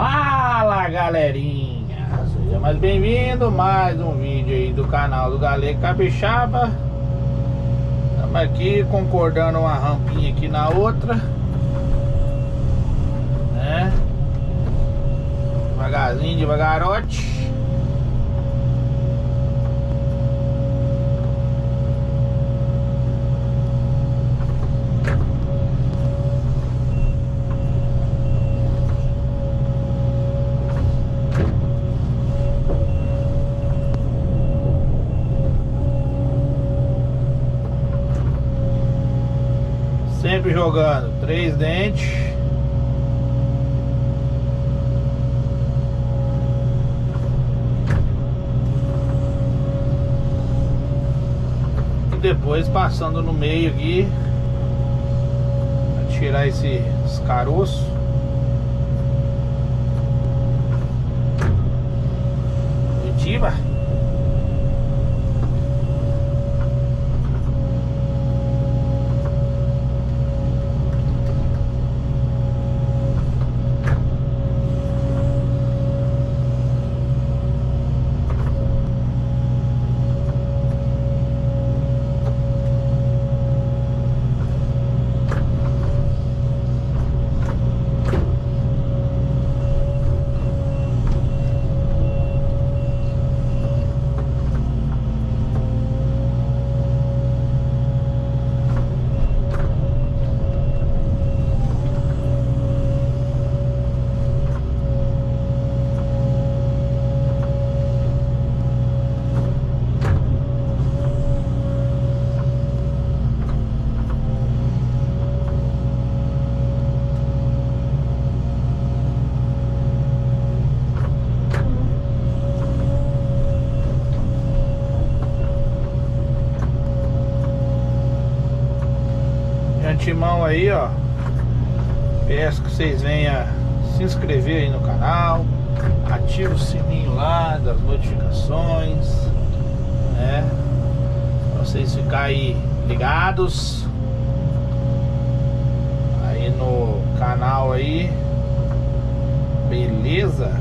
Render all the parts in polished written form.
Fala galerinha, seja mais bem-vindo mais um vídeo aí do canal do Galego Capixaba. Estamos aqui concordando uma rampinha aqui na outra, né? Devagarzinho, devagarote. Sempre jogando 3 dentes. E depois passando no meio aqui pra tirar esses caroços. Positiva. De antemão aí, ó, peço que vocês venham se inscrever aí no canal, ative o sininho lá das notificações, né, pra vocês ficarem aí ligados aí no canal aí, beleza?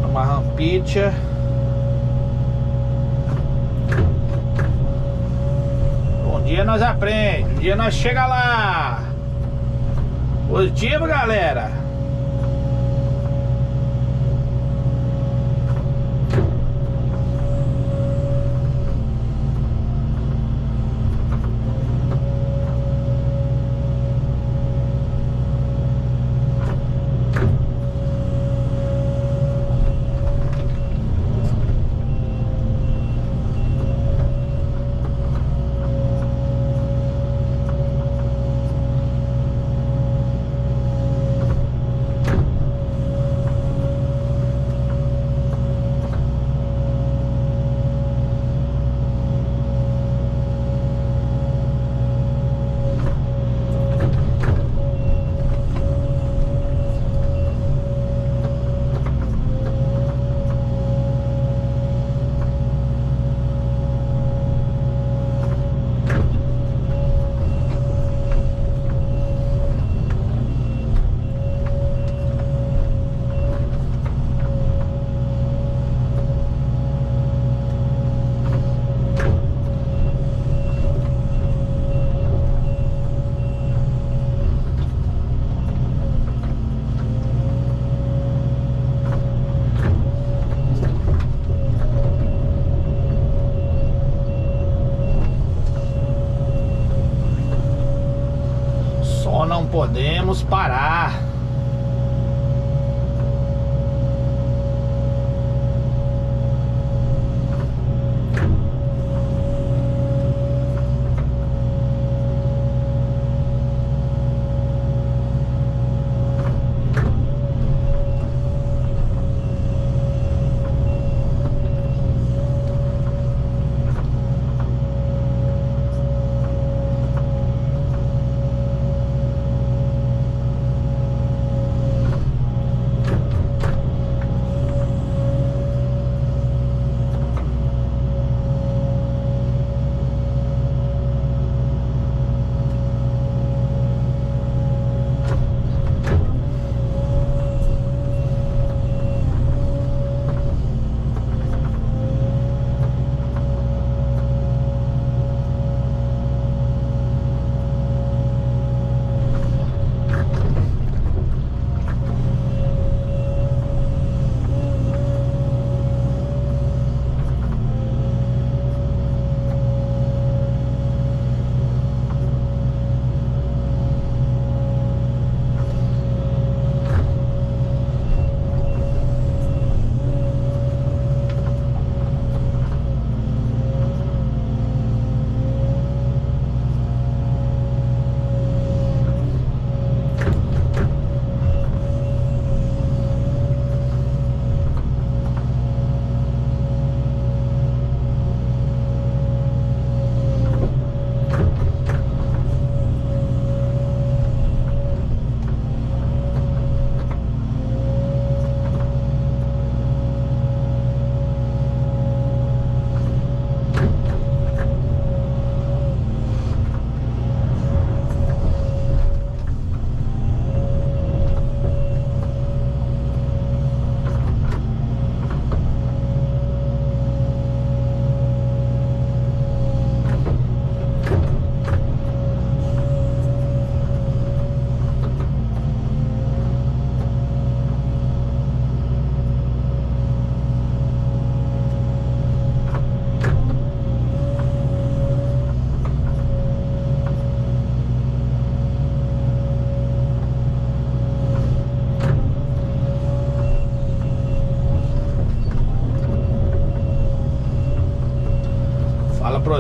Uma rampinha. Um dia nós aprendemos, um dia nós chega lá. Positivo, galera. Só não podemos parar.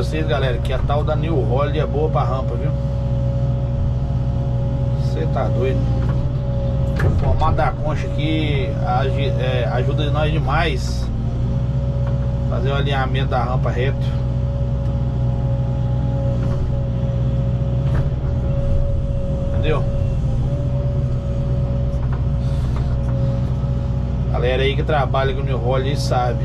vocês, galera, que a tal da New Holland é boa pra rampa, viu? Você tá doido. O formato da concha aqui ajuda nós demais. Fazer o alinhamento da rampa reto. Entendeu? Galera aí que trabalha com o New Holland sabe.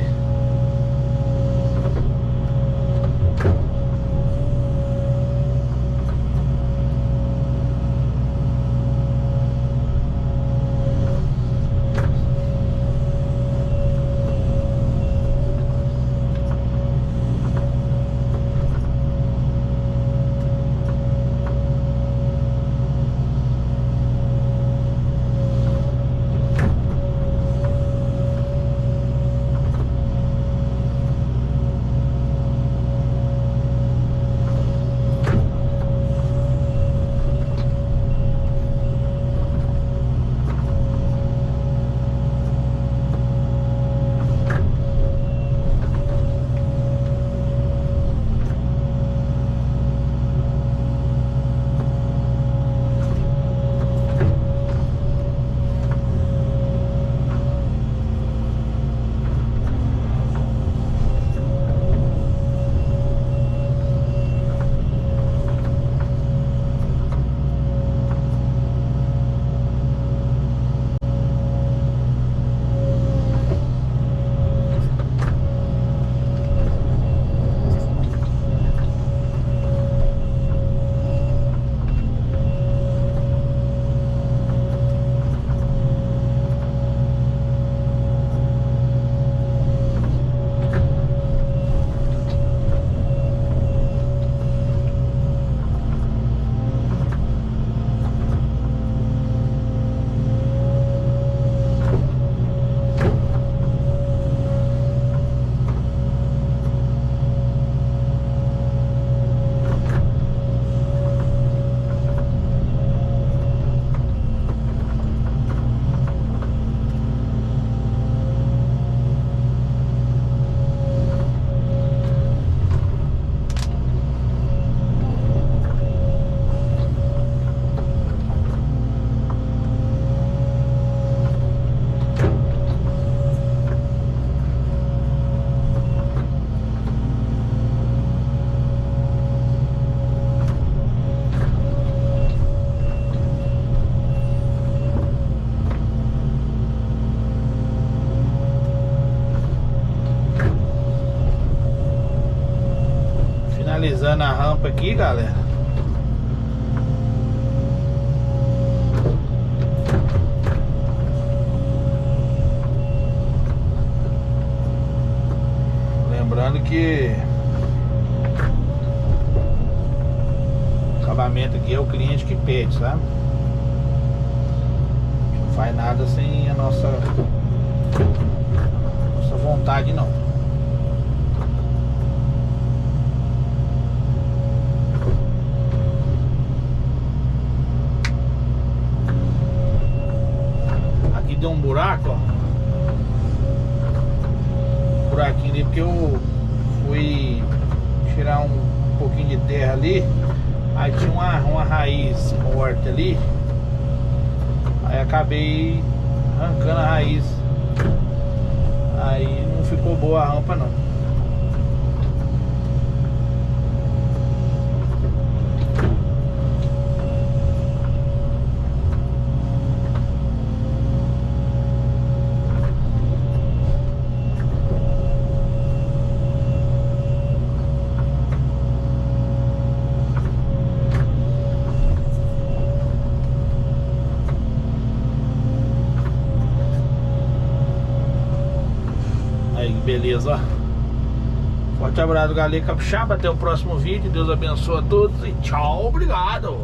Finalizando a rampa aqui, galera. Lembrando que o acabamento aqui é o cliente que pede, sabe? Não faz nada sem a nossa vontade, não. Deu um buraco, ó. Buraquinho ali porque eu fui tirar um pouquinho de terra ali. Aí tinha uma raiz morta ali. Aí acabei arrancando a raiz. Aí não ficou boa a rampa, não. Beleza, ó. Forte abraço, galera capixaba. Até o próximo vídeo. Deus abençoe a todos e tchau, obrigado.